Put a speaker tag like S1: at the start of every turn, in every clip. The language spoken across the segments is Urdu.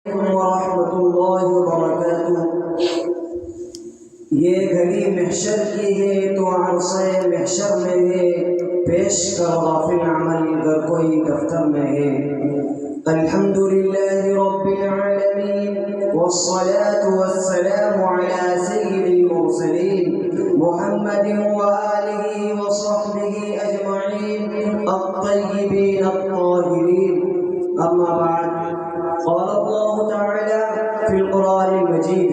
S1: ورحمۃ اللہ وبرکاتہ۔ یہ گھڑی محشر کی ہے تو عرصہ محشر میں ہے، پیش کر غافل عمل اگر کوئی دفتر میں ہے۔ الحمد للہ رب العالمین والصلاة والسلام على سید المرسلین محمد وآلہ وصحبہ اجمعین الطیبین الطاہرین، اما بعد، قال الله تعالى في القرآن المجيد: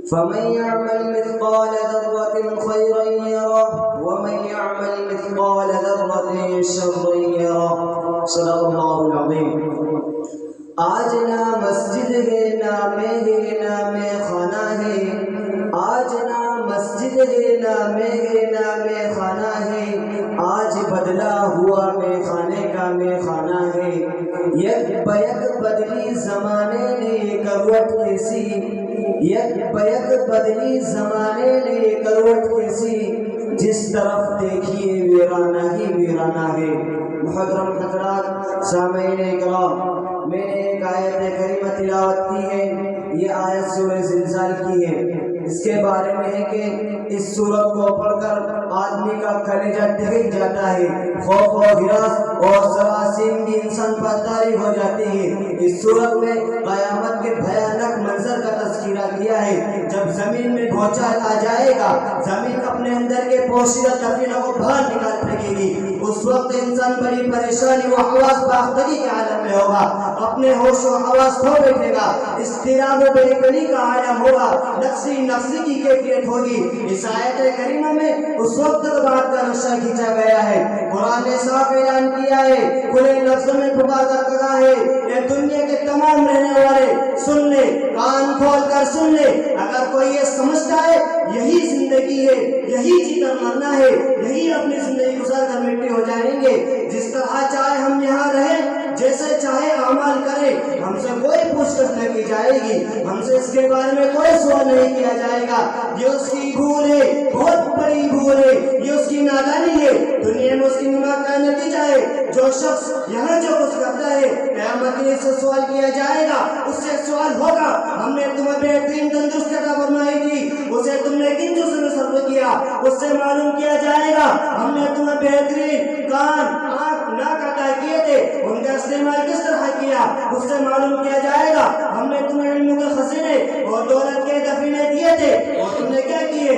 S1: فمن يعمل مثقال ذرة خيرا يره ومن يعمل مثقال ذرة شرا يره۔ صدق الله العظيم۔ آج نہ مسجد ہے نہ میرے نہ میں خانہ ہے، آج نہ مسجد ہے نہ میرے نہ میں خانہ ہے، آج بدلا ہوا میں خانے کا میں خانہ ہے۔ یک بیک بدلی زمانے نے کروٹ کیسی، یک بیک بدلی زمانے نے کروٹ کیسی، جس طرف دیکھیے ویرانہ ہی ویرانہ ہے۔ محترم حضرات، سامعین کرام، میں نے ایک آیت کریمہ تلاوت کی ہے۔ یہ آیت سورہ زلزال کی ہے۔ اس کے بارے میں ہے کہ اس سورت کو پڑھ کر آدمی کا کلیجہ دہل جاتا ہے، خوف و ہراس اور جراثیم کی انسان پر طاری ہو جاتی ہے۔ اس سورت میں قیامت کے بھیانک منظر کا تذکرہ کیا ہے۔ جب زمین میں بھونچال آ جائے گا، زمین اپنے اندر کے پوشیدہ دفینوں کو باہر نکال پھینکے گی، اس وقت انسان بڑی پریشانی و حواس باختگی کے عالم میں ہوگا، اپنے ہوش و حواس کھو بیٹھے گا، اضطراب و بے قلی کا عالم ہوگا، نفسی کی کیفیت ہوگی۔ اس آیت کریمہ میں اس وقت تک بات کا نقشہ کھینچا گیا ہے۔ قرآن نے صاف اعلان کیا ہے، کھلے لفظوں میں پکار کر کہا ہے، اے دنیا کے تمام رہنے والے سن لے، کان کھول کر سن لے۔ اگر کوئی یہ سمجھتا ہے یہی زندگی ہے، یہی جیتا مرنا ہے، یہی اپنی زندگی گزار کر مٹی ہو جائیں گے، جس طرح چاہے ہم یہاں رہیں، جیسے چاہے اعمال کریں، ہم سے کوئی پوچھ گچھ نہیں کی جائے گی، ہم سے اس کے بارے میں کوئی سوال نہیں کیا جائے گا۔ یہ اس کی بھول ہے، بہت بڑی بھول ہے، یہ اس کی نادانی ہے، دنیا میں اس کی دماغ کا نتیجہ ہے۔ جو شخص یہاں جو کچھ کرتا ہے، قیامت کے دن سے سوال کیا جائے گا، اس سے سوال ہوگا، ہم نے تمہیں بہترین تندرست عطا فرمائی تھی، اسے تم نے کن چیزوں میں صرف کیا، اس سے معلوم کیا جائے گا، ہم نے تمہیں بہترین کان، آنکھ، ناک عطا کیے تھے، ان کا استعمال کس طرح کیا، اس سے معلوم کیا جائے گا، ہم نے تمہیں علم کے خزینے اور دولت کے دفینے دیے تھے، اور تم نے کیا کیے،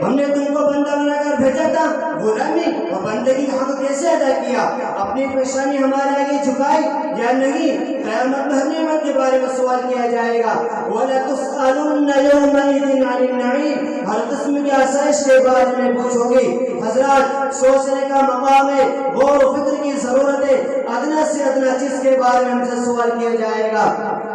S1: ہم نے تم کو بندہ بنا کر بھیجا تھا، غلامی اور بندگی کا حق کیسے ادا کیا، اپنی پریشانی ہمارے آگے جھکائی یا نہیں۔ قیامت میں ہر نعمت کے بارے میں سوال کیا جائے گا، وَلَتُسْأَلُنَّ يَوْمَئِذٍ عَنِ النَّعِيمِ، ہر قسم کی آسائش کے بارے میں پوچھو گے۔ حضرات، سوچنے کا مقام ہے، غور و فکر کی ضرورت ہے، ادنا سے ادنا چیز کے بارے میں ہم سے سوال کیا جائے گا۔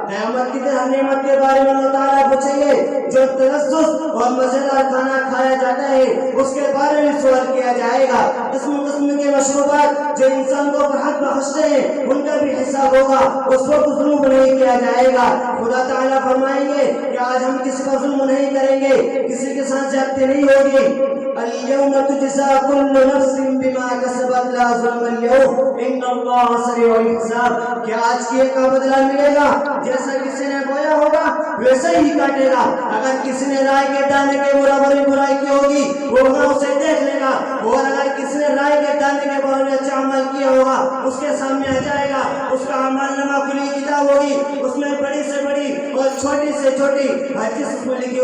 S1: قیامت کی ہر نعمت کے بارے میں اللہ تعالیٰ پوچھیں گے، جو تلذذ اور مزیدار کھانا کھایا جاتا ہے اس کے بارے میں سوال کیا جائے گا۔ قسم قسم کے مشروبات جو انسان کو فرحت بخشتے ہیں ان کا بھی حساب ہوگا، اس وقت ظلم نہیں کیا جائے گا۔ خدا تعالیٰ فرمائیں گے کہ آج ہم کسی پر ظلم نہیں کریں گے، کسی کے ساتھ زیادتی نہیں ہوگی۔ اليوم تجزى كل نفس بما كسبت لا ظلم اليوم ان اللہ سریع الحساب، کہ آج کی کا بدلہ ملے گا، جیسا کسی نے بویا ہوگا ویسے ہی کاٹے گا۔ اگر کسی نے رائے کے دانے کے برابر برائی کی ہوگی وہ اسے دیکھ لے گا، اور اگر کسی نے رائے کے دانے کے برابر اچھا عمل کیا ہوگا اس کے سامنے آ جائے گا، اس کا اعمال نامہ کھلی کتاب ہوگی، اس میں بڑی سے بڑی اور چھوٹی سے چھوٹی ہر چیز اس میں لکھی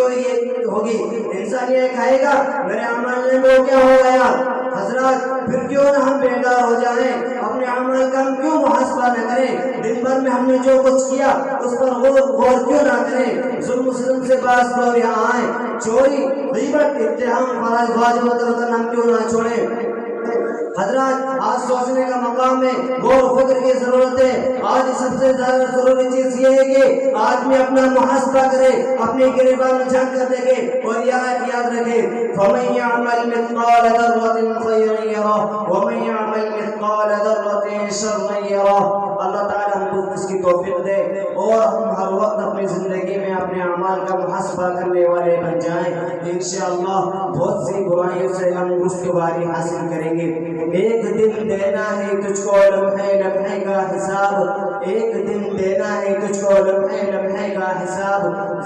S1: ہوگی۔ انسان یہ کہے گا میرے اعمال میں کیا ہو گیا۔ حضرات، پھر کیوں نہ ہم بیدار ہو جائیں، اپنے عمل کا ہم کیوں محاسبہ نہ کریں، دن بھر میں ہم نے جو کچھ کیا اس پر غور کیوں نہ کریں، ظلم سے باز لوگ یہاں آئیں، چوری، غیبت، اتہام، فرائض واجبات وطن ہم کیوں نہ چھوڑیں۔ حضرات، آج سوچنے کا مقام ہے، غور و فکر کی ضرورت ہے۔ آج سب سے زیادہ ضروری چیز یہ ہے کہ آدمی اپنا محاسبہ کرے، اپنی گریبان میں جھانک کر دیکھے اور یاد رکھے، فَمَن يَعْمَلْ مِثْقَالَ ذَرَّةٍ خَيْرًا يَرَهُ وَمَن يَعْمَلْ مِثْقَالَ ذَرَّةٍ شَرًّا يَرَهُ۔ اللہ تعالیٰ ہم کو اس کی توفیق دے اور ہم ہر وقت اپنی زندگی میں اپنے اعمال کا محاسبہ کرنے والے بن جائیں۔ انشاءاللہ بہت سی برائیوں سے ہم رستگاری حاصل کریں گے۔ ایک دن دینا ہے تجھ کو لمحے لمحے کا حساب، ایک دن دینا ہے تجھ کو لمحے لمحے کا حساب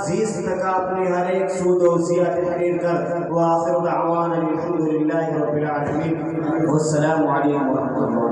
S1: زیست تک اپنے ہر ایک سود و سیاہ تحریر کر وآخر دعوانا الحمد للہ رب العالمین والسلام علیکم ورحمۃ اللہ